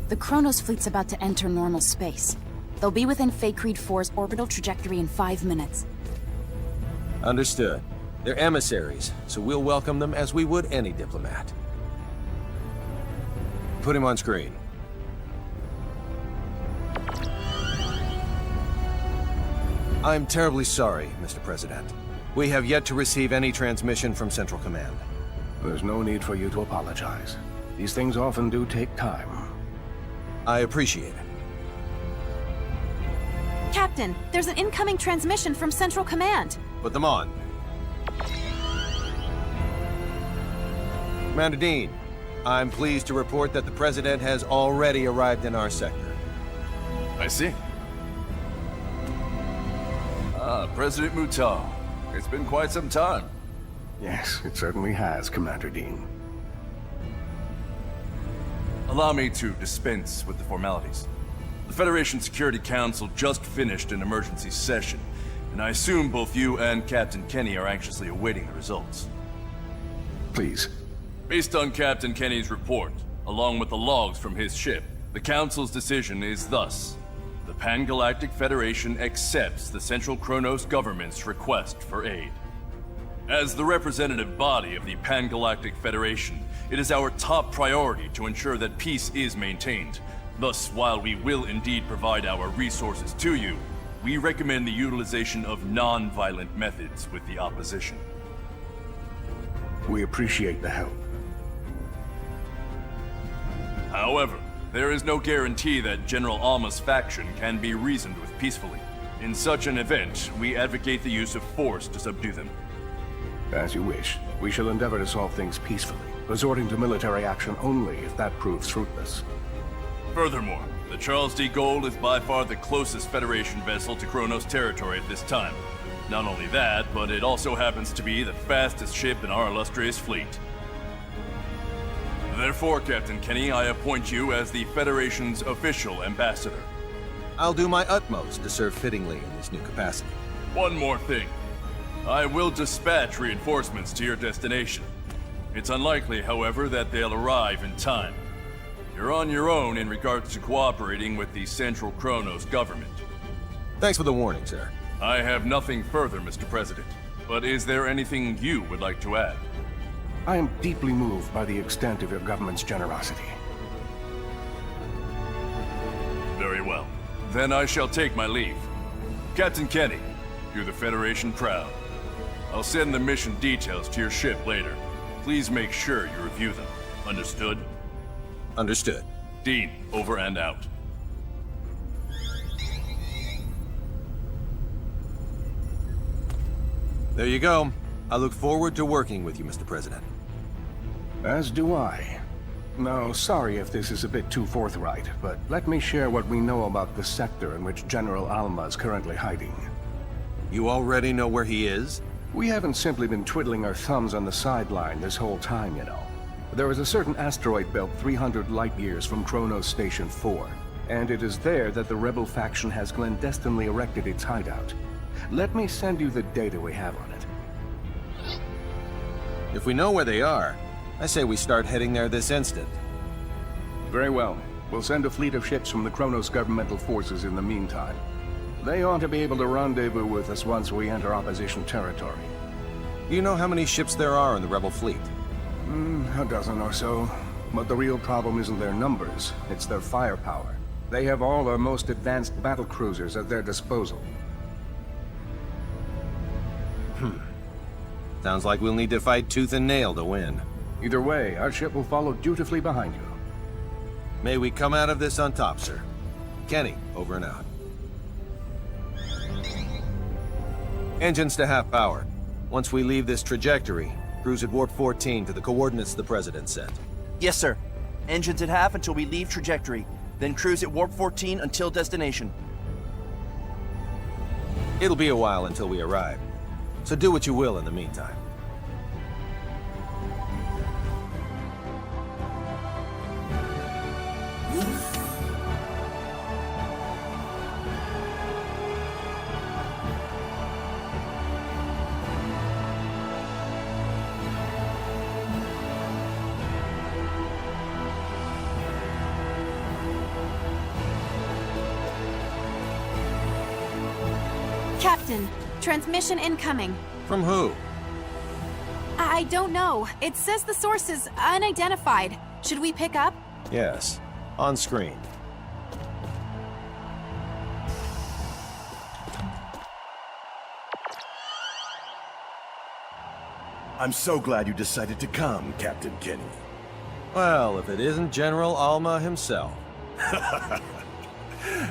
The Kronos fleet's about to enter normal space. They'll be within Fate 4's orbital trajectory in 5 minutes. Understood. They're emissaries, so we'll welcome them as we would any diplomat. Put him on screen. I'm terribly sorry, Mr. President. We have yet to receive any transmission from Central Command. There's no need for you to apologize. These things often do take time. I appreciate it. Captain, there's an incoming transmission from Central Command. Put them on. Commander Dean, I'm pleased to report that the President has already arrived in our sector. I see. President Mutah. It's been quite some time. Yes, it certainly has, Commander Dean. Allow me to dispense with the formalities. The Federation Security Council just finished an emergency session, and I assume both you and Captain Kenny are anxiously awaiting the results. Please. Based on Captain Kenny's report, along with the logs from his ship, the Council's decision is thus. The Pan-Galactic Federation accepts the Central Kronos government's request for aid. As the representative body of the Pan-Galactic Federation, it is our top priority to ensure that peace is maintained. Thus, while we will indeed provide our resources to you, we recommend the utilization of non-violent methods with the opposition. We appreciate the help. However, there is no guarantee that General Alma's faction can be reasoned with peacefully. In such an event, we advocate the use of force to subdue them. As you wish. We shall endeavor to solve things peacefully, resorting to military action only if that proves fruitless. Furthermore, the Charles D. Gold is by far the closest Federation vessel to Kronos territory at this time. Not only that, but it also happens to be the fastest ship in our illustrious fleet. Therefore, Captain Kenny, I appoint you as the Federation's official ambassador. I'll do my utmost to serve fittingly in this new capacity. One more thing. I will dispatch reinforcements to your destination. It's unlikely, however, that they'll arrive in time. You're on your own in regards to cooperating with the Central Kronos government. Thanks for the warning, sir. I have nothing further, Mr. President. But is there anything you would like to add? I am deeply moved by the extent of your government's generosity. Very well. Then I shall take my leave. Captain Kenny, do the Federation proud. I'll send the mission details to your ship later. Please make sure you review them. Understood? Understood. Dean, over and out. There you go. I look forward to working with you, Mr. President. As do I. Now, sorry if this is a bit too forthright, but let me share what we know about the sector in which General Alma is currently hiding. You already know where he is? We haven't simply been twiddling our thumbs on the sideline this whole time, you know. There is a certain asteroid belt 300 light-years from Kronos Station 4, and it is there that the rebel faction has clandestinely erected its hideout. Let me send you the data we have on it. If we know where they are, I say we start heading there this instant. Very well. We'll send a fleet of ships from the Kronos governmental forces in the meantime. They ought to be able to rendezvous with us once we enter opposition territory. Do you know how many ships there are in the rebel fleet? A dozen or so. But the real problem isn't their numbers, it's their firepower. They have all our most advanced battle cruisers at their disposal. Sounds like we'll need to fight tooth and nail to win. Either way, our ship will follow dutifully behind you. May we come out of this on top, sir. Kenny, over and out. Engines to half power. Once we leave this trajectory, cruise at warp 14 to the coordinates the President sent. Yes, sir. Engines at half until we leave trajectory, then cruise at warp 14 until destination. It'll be a while until we arrive, so do what you will in the meantime. Captain, transmission incoming. From who? I don't know. It says the source is unidentified. Should we pick up? Yes. On screen. I'm so glad you decided to come, Captain Kenny. Well, if it isn't General Alma himself.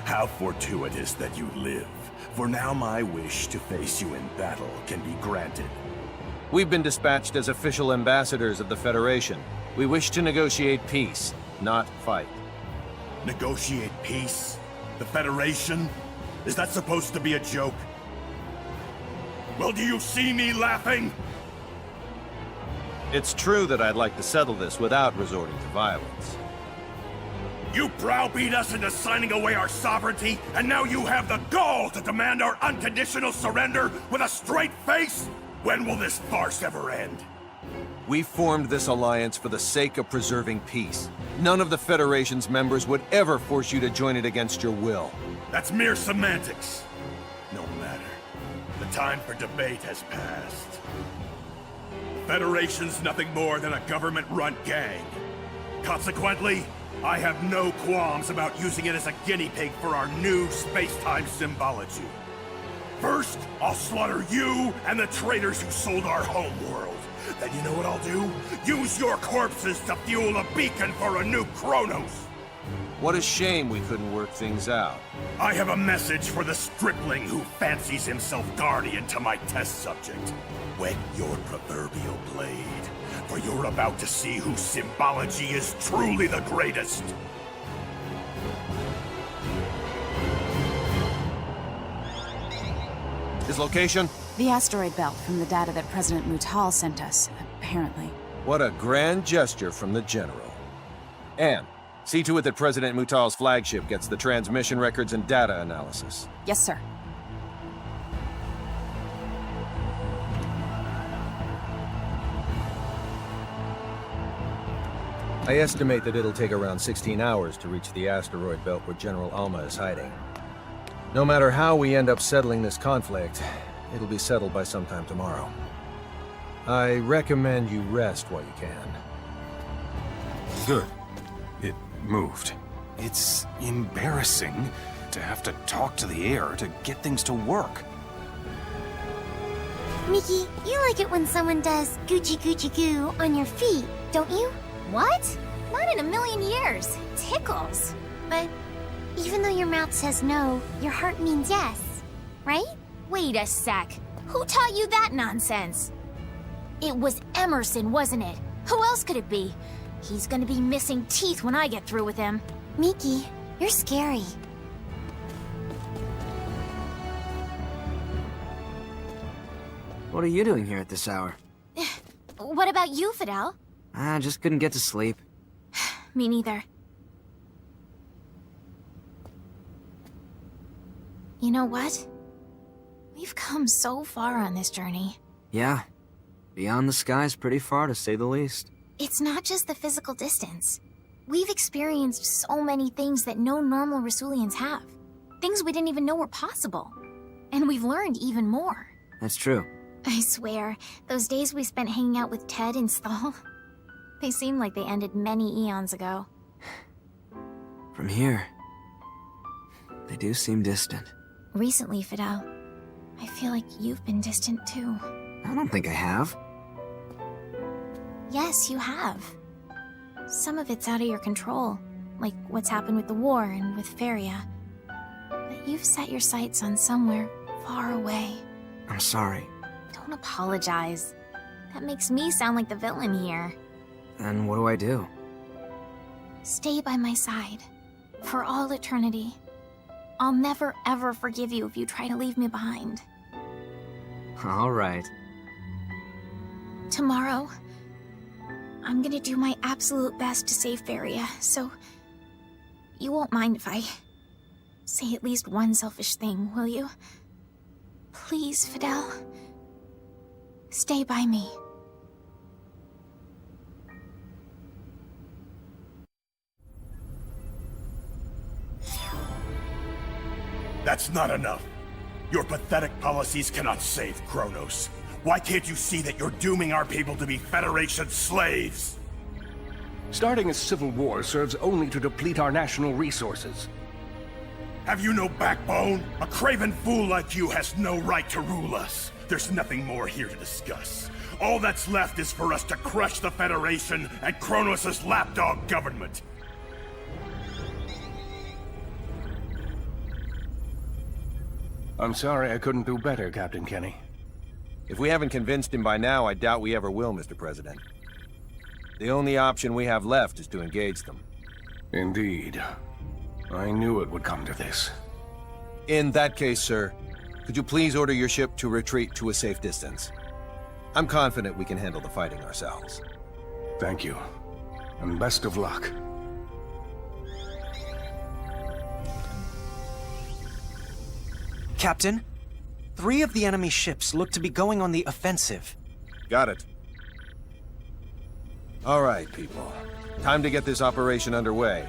How fortuitous that you live, for now my wish to face you in battle can be granted. We've been dispatched as official ambassadors of the Federation. We wish to negotiate peace, not fight. Negotiate peace? The Federation? Is that supposed to be a joke? Well, do you see me laughing? It's true that I'd like to settle this without resorting to violence. You browbeat us into signing away our sovereignty, and now you have the gall to demand our unconditional surrender with a straight face? When will this farce ever end? We formed this alliance for the sake of preserving peace. None of the Federation's members would ever force you to join it against your will. That's mere semantics. No matter. The time for debate has passed. The Federation's nothing more than a government-run gang. Consequently, I have no qualms about using it as a guinea pig for our new space-time symbology. First, I'll slaughter you and the traitors who sold our homeworld. Then you know what I'll do? Use your corpses to fuel a beacon for a new Kronos! What a shame we couldn't work things out. I have a message for the stripling who fancies himself guardian to my test subject. Wet your proverbial blade, for you're about to see whose symbology is truly the greatest. His location? The asteroid belt from the data that President Mutal sent us, apparently. What a grand gesture from the General. Anne, see to it that President Mutal's flagship gets the transmission records and data analysis. Yes, sir. I estimate that it'll take around 16 hours to reach the asteroid belt where General Alma is hiding. No matter how we end up settling this conflict, it'll be settled by sometime tomorrow. I recommend you rest while you can. Good. It moved. It's embarrassing to have to talk to the air to get things to work. Mickey, you like it when someone does Gucci Gucci goo on your feet, don't you? What? Not in a million years. Tickles. But even though your mouth says no, your heart means yes, right? Wait a sec. Who taught you that nonsense? It was Emerson, wasn't it? Who else could it be? He's gonna be missing teeth when I get through with him. Miki, you're scary. What are you doing here at this hour? What about you, Fidel? I just couldn't get to sleep. Me neither. You know what? We've come so far on this journey. Yeah. Beyond the sky's pretty far, to say the least. It's not just the physical distance. We've experienced so many things that no normal Rasulians have. Things we didn't even know were possible. And we've learned even more. That's true. I swear, those days we spent hanging out with Ted and Stahl, they seem like they ended many eons ago. From here, they do seem distant. Recently, Fidel, I feel like you've been distant too. I don't think I have. Yes, you have. Some of it's out of your control, like what's happened with the war and with Feria. But you've set your sights on somewhere far away. I'm sorry. Don't apologize. That makes me sound like the villain here. Then what do I do? Stay by my side. For all eternity. I'll never ever forgive you if you try to leave me behind. All right. Tomorrow, I'm gonna do my absolute best to save Feria, so you won't mind if I say at least one selfish thing, will you? Please, Fidel. Stay by me. That's not enough. Your pathetic policies cannot save Kronos. Why can't you see that you're dooming our people to be Federation slaves? Starting a civil war serves only to deplete our national resources. Have you no backbone? A craven fool like you has no right to rule us. There's nothing more here to discuss. All that's left is for us to crush the Federation and Kronos' lapdog government. I'm sorry I couldn't do better, Captain Kenny. If we haven't convinced him by now, I doubt we ever will, Mr. President. The only option we have left is to engage them. Indeed. I knew it would come to this. In that case, sir, could you please order your ship to retreat to a safe distance? I'm confident we can handle the fighting ourselves. Thank you. And best of luck. Captain, 3 of the enemy ships look to be going on the offensive. Got it. All right, people. Time to get this operation underway.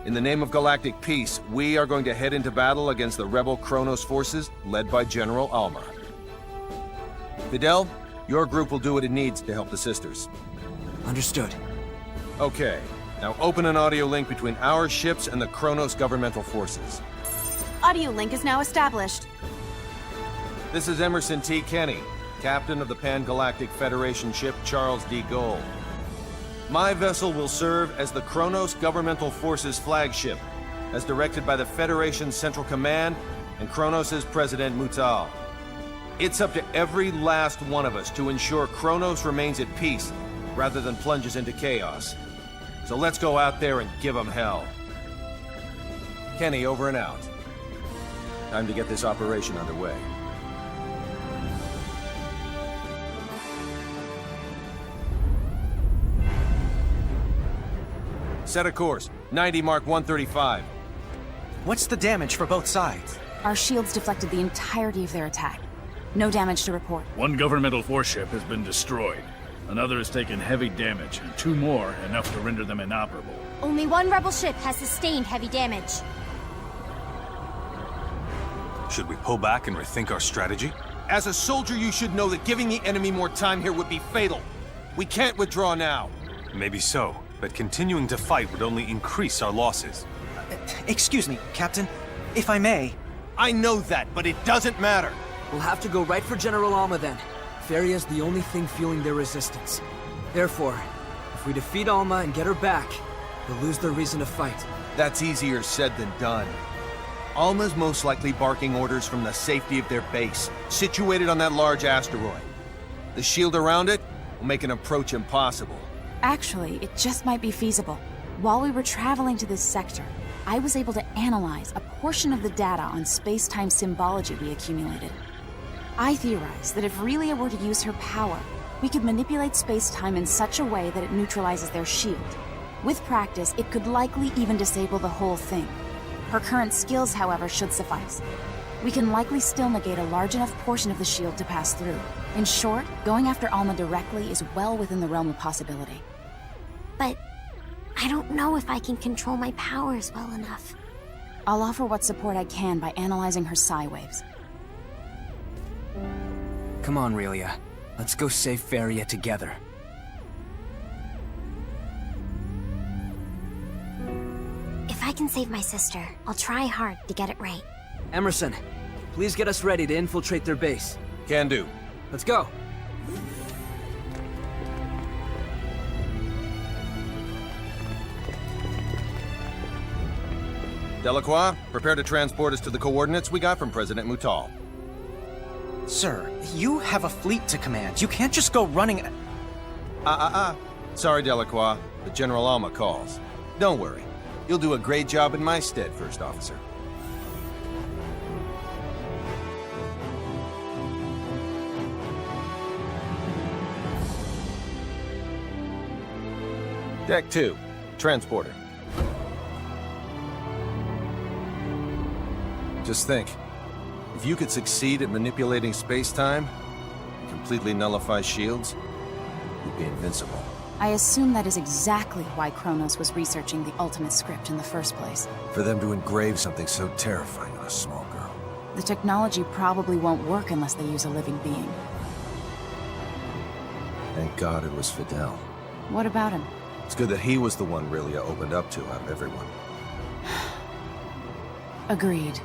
In the name of galactic peace, we are going to head into battle against the rebel Kronos forces led by General Alma. Fidel, your group will do what it needs to help the sisters. Understood. Okay, now open an audio link between our ships and the Kronos governmental forces. Audio link is now established. This is Emerson T. Kenny, captain of the Pan-Galactic Federation ship Charles D. Gold. My vessel will serve as the Kronos Governmental Forces flagship, as directed by the Federation's Central Command and Kronos' President Mutal. It's up to every last one of us to ensure Kronos remains at peace, rather than plunges into chaos. So let's go out there and give them hell. Kenny, over and out. Time to get this operation underway. Set a course. 90 Mark 135. What's the damage for both sides? Our shields deflected the entirety of their attack. No damage to report. One governmental force ship has been destroyed. Another has taken heavy damage, and 2 more enough to render them inoperable. Only 1 rebel ship has sustained heavy damage. Should we pull back and rethink our strategy? As a soldier, you should know that giving the enemy more time here would be fatal. We can't withdraw now. Maybe so, but continuing to fight would only increase our losses. Excuse me, Captain. If I may... I know that, but it doesn't matter. We'll have to go right for General Alma then. Feria's the only thing fueling their resistance. Therefore, if we defeat Alma and get her back, they'll lose their reason to fight. That's easier said than done. Alma's most likely barking orders from the safety of their base, situated on that large asteroid. The shield around it will make an approach impossible. Actually, it just might be feasible. While we were traveling to this sector, I was able to analyze a portion of the data on space-time symbology we accumulated. I theorized that if Relia were to use her power, we could manipulate space-time in such a way that it neutralizes their shield. With practice, it could likely even disable the whole thing. Her current skills, however, should suffice. We can likely still negate a large enough portion of the shield to pass through. In short, going after Alma directly is well within the realm of possibility. But I don't know if I can control my powers well enough. I'll offer what support I can by analyzing her psi waves. Come on, Relia. Let's go save Feria together. If I can save my sister, I'll try hard to get it right. Emerson, please get us ready to infiltrate their base. Can do. Let's go. Delacroix, prepare to transport us to the coordinates we got from President Mutal. Sir, you have a fleet to command. You can't just go running... Sorry, Delacroix, but General Alma calls. Don't worry. You'll do a great job in my stead, First Officer. Deck 2, transporter. Just think, if you could succeed at manipulating space-time, completely nullify shields, you'd be invincible. I assume that is exactly why Kronos was researching the ultimate script in the first place. For them to engrave something so terrifying on a small girl. The technology probably won't work unless they use a living being. Thank God it was Fidel. What about him? It's good that he was the one Relia opened up to out of everyone. Agreed.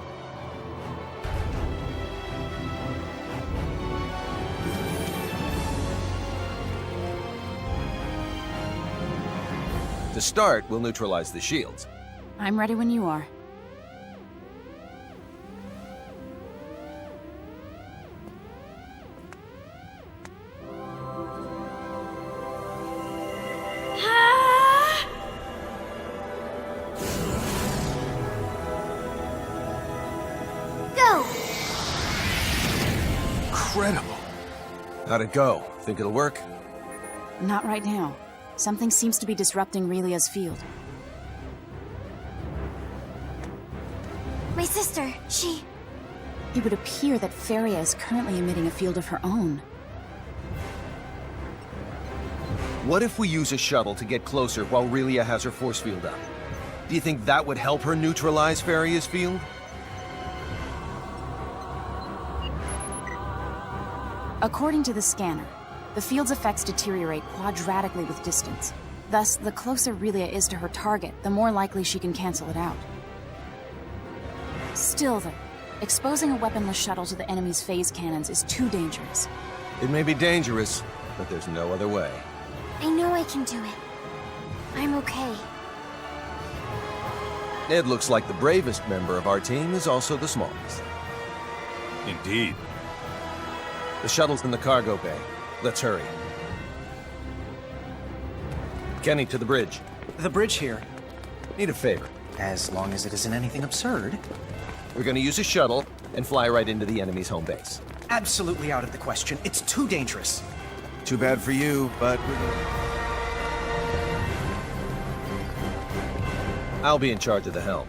To start, we'll neutralize the shields. I'm ready when you are. Go! Incredible. How'd it go? Think it'll work? Not right now. Something seems to be disrupting Relia's field. My sister, she... It would appear that Feria is currently emitting a field of her own. What if we use a shuttle to get closer while Relia has her force field up? Do you think that would help her neutralize Feria's field? According to the scanner, the field's effects deteriorate quadratically with distance. Thus, the closer Relia is to her target, the more likely she can cancel it out. Still, though, exposing a weaponless shuttle to the enemy's phase cannons is too dangerous. It may be dangerous, but there's no other way. I know I can do it. I'm okay. It looks like the bravest member of our team is also the smallest. Indeed. The shuttle's in the cargo bay. Let's hurry. Kenny, to the bridge. The bridge here. Need a favor. As long as it isn't anything absurd. We're gonna use a shuttle and fly right into the enemy's home base. Absolutely out of the question. It's too dangerous. Too bad for you, but I'll be in charge of the helm.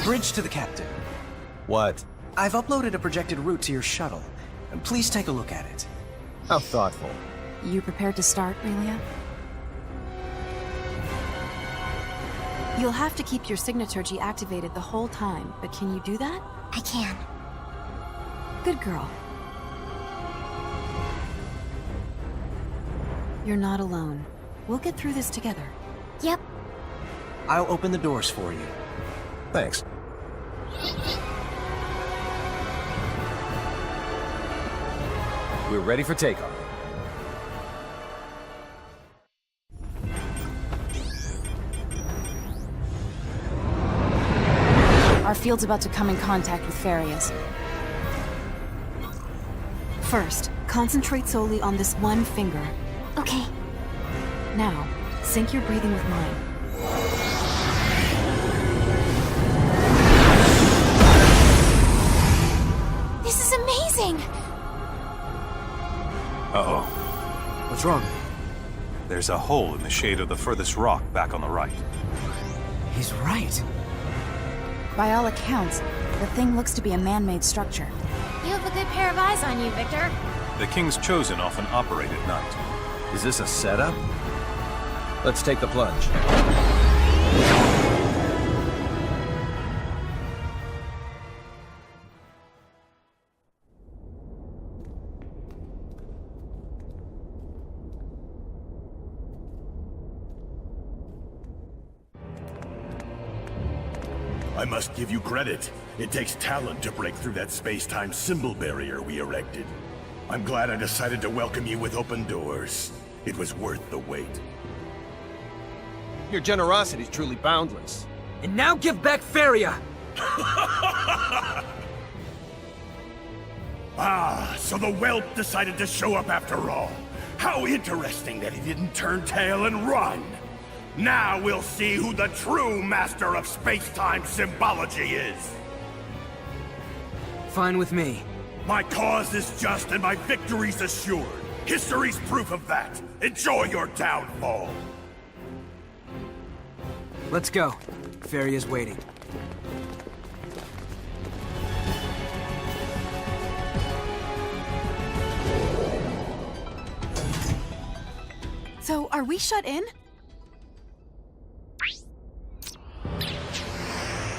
Bridge to the captain. What? I've uploaded a projected route to your shuttle. Please take a look at it. How thoughtful. You prepared to start, Relia? You'll have to keep your signaturgy activated the whole time, but can you do that? I can. Good girl. You're not alone. We'll get through this together. Yep. I'll open the doors for you. Thanks. We're ready for takeoff. Our field's about to come in contact with Feria's. First, concentrate solely on this one finger. Okay. Now, sync your breathing with mine. This is amazing! Uh-oh. What's wrong? There's a hole in the shade of the furthest rock back on the right. He's right. By all accounts, the thing looks to be a man-made structure. You have a good pair of eyes on you, Victor. The King's Chosen often operate at night. Is this a setup? Let's take the plunge. I must give you credit. It takes talent to break through that space-time symbol barrier we erected. I'm glad I decided to welcome you with open doors. It was worth the wait. Your generosity is truly boundless. And now give back Feria! Ah, so the whelp decided to show up after all. How interesting that he didn't turn tail and run. Now we'll see who the true master of space-time symbology is. Fine with me. My cause is just and my victory's assured. History's proof of that. Enjoy your downfall. Let's go. Feria's waiting. are we shut in?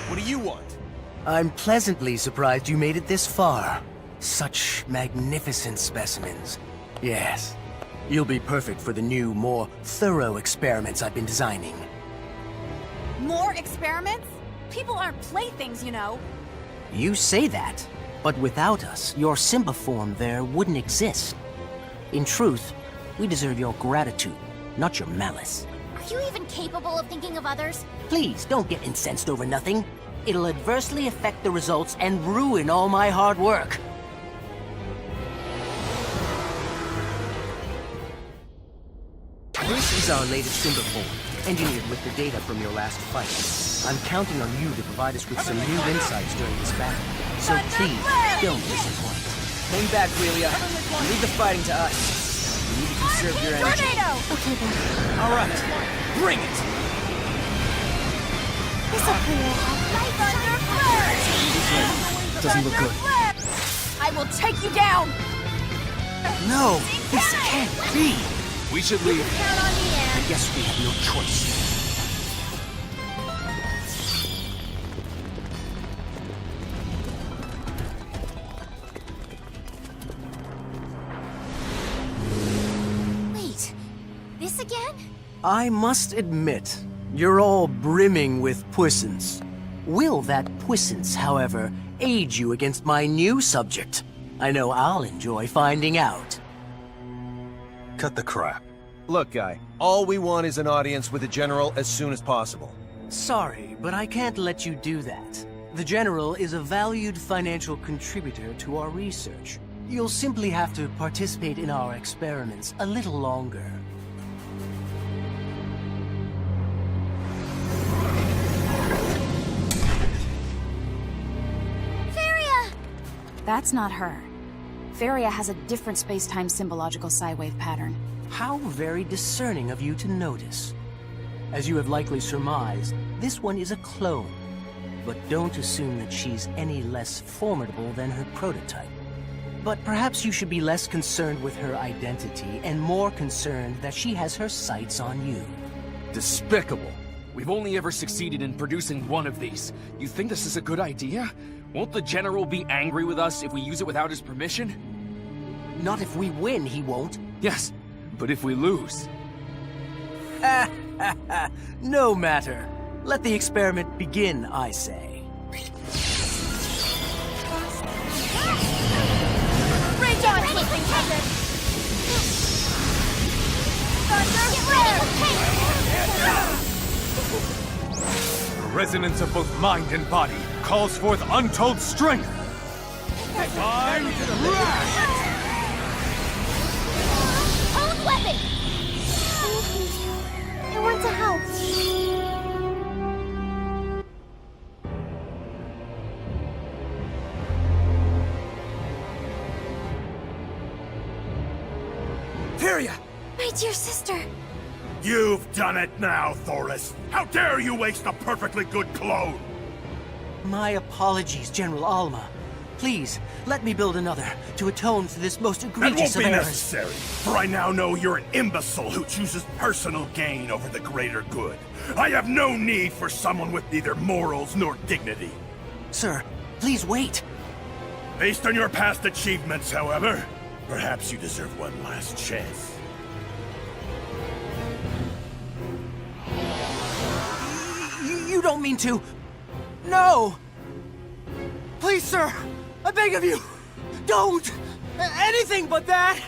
What do you want? I'm pleasantly surprised you made it this far. Such magnificent specimens. Yes. You'll be perfect for the new, more thorough experiments I've been designing. More experiments? People aren't playthings, you know. You say that, but without us, your Simba form there wouldn't exist. In truth, we deserve your gratitude, not your malice. Are you even capable of thinking of others? Please, don't get incensed over nothing. It'll adversely affect the results and ruin all my hard work. This is our latest Simba form, engineered with the data from your last fight. I'm counting on you to provide us with some new insights during this battle. So please, don't disappoint. Hang back, Relia. Leave the fighting to us. You need to conserve your energy. Okay then. All right, bring it! This'll clear it up. Doesn't look good. I will take you down! No, this can't be. We should leave. Count on me, Anne. I guess we have no choice. Wait, this again? I must admit, you're all brimming with puissance. Will that puissance, however, aid you against my new subject? I know I'll enjoy finding out. Cut the crap. Look, guy, all we want is an audience with the General as soon as possible. Sorry, but I can't let you do that. The General is a valued financial contributor to our research. You'll simply have to participate in our experiments a little longer. That's not her. Feria has a different space-time symbological psi wave pattern. How very discerning of you to notice. As you have likely surmised, this one is a clone. But don't assume that she's any less formidable than her prototype. But perhaps you should be less concerned with her identity and more concerned that she has her sights on you. Despicable. We've only ever succeeded in producing one of these. You think this is a good idea? Won't the General be angry with us if we use it without his permission? Not if we win, he won't. Yes, but if we lose... No matter. Let the experiment begin, I say. Rage on, twisting heaven! Thunder The resonance of both mind and body calls forth untold strength. Time to blast! Hold weapon! I want to help. Feria! My dear sister. You've done it now, Thoris. How dare you waste a perfectly good clone? My apologies, General Alma. Please, let me build another to atone for this most egregious That won't be of errors. necessary, for I now know you're an imbecile who chooses personal gain over the greater good. I have no need for someone with neither morals nor dignity. Sir, please wait. Based on your past achievements, however, perhaps you deserve one last chance. You don't mean to... No! Please, sir! I beg of you! Don't! Anything but that!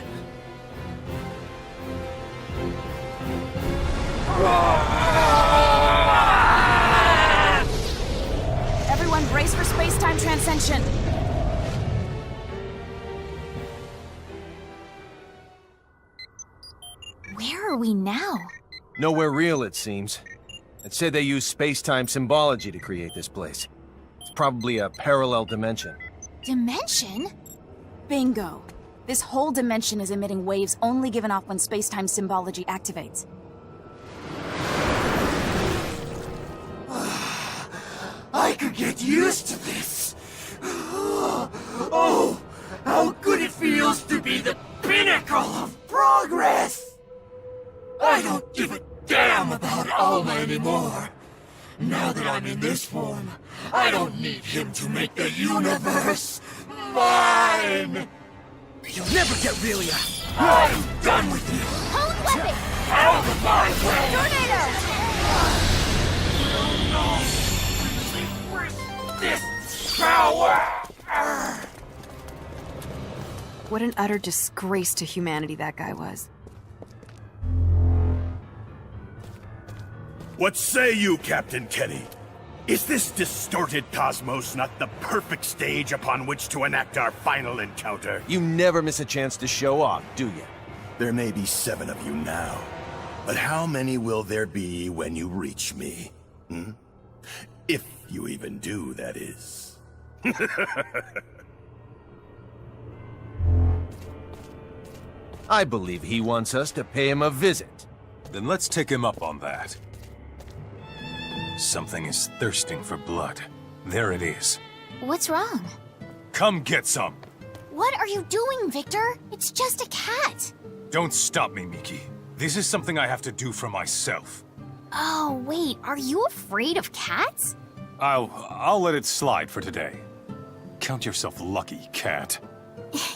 Everyone brace for space-time transcension! Where are we now? Nowhere real, it seems. I'd say they use space-time symbology to create this place. It's probably a parallel dimension. Dimension? Bingo! This whole dimension is emitting waves only given off when space-time symbology activates. I could get used to this! Oh, how good it feels to be the pinnacle of progress! I don't Alma anymore. Now that I'm in this form, I don't need him to make the universe mine! You'll never get Relia! I'm done with you! Cone weapon! Out of my way! Tornado! This power! What an utter disgrace to humanity that guy was. What say you, Captain Kenny? Is this distorted cosmos not the perfect stage upon which to enact our final encounter? You never miss a chance to show off, do you? There may be 7 of you now, but how many will there be when you reach me? Hmm? If you even do, that is. I believe he wants us to pay him a visit. Then let's take him up on that. Something is thirsting for blood. There it is. What's wrong? Come get some! What are you doing, Victor? It's just a cat. Don't stop me, Miki. This is something I have to do for myself. Oh, wait, are you afraid of cats? I'll let it slide for today. Count yourself lucky, cat.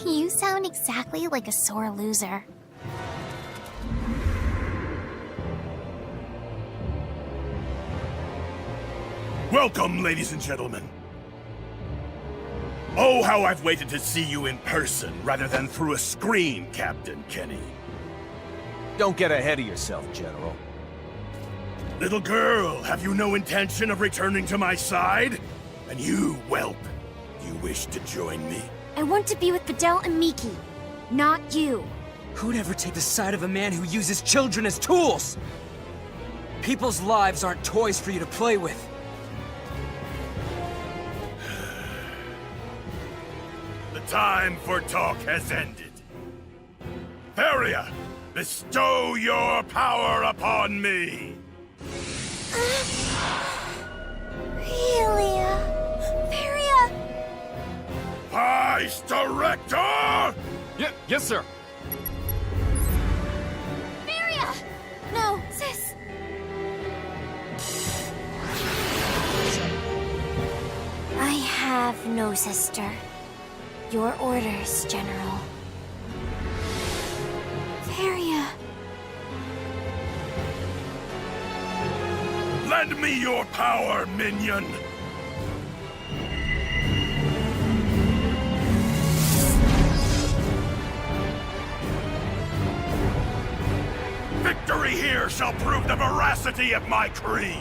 You sound exactly like a sore loser. Welcome, ladies and gentlemen. Oh, how I've waited to see you in person rather than through a screen, Captain Kenny. Don't get ahead of yourself, General. Little girl, have you no intention of returning to my side? And you, whelp, you wish to join me? I want to be with Fidel and Miki, not you. Who'd ever take the side of a man who uses children as tools? People's lives aren't toys for you to play with. The time for talk has ended. Theria, bestow your power upon me! Relia. Theria. Vice Director! Yes, sir. Theria! No, sis. I have no sister. Your orders, General. Theria. Lend me your power, minion! Victory here shall prove the veracity of my creed!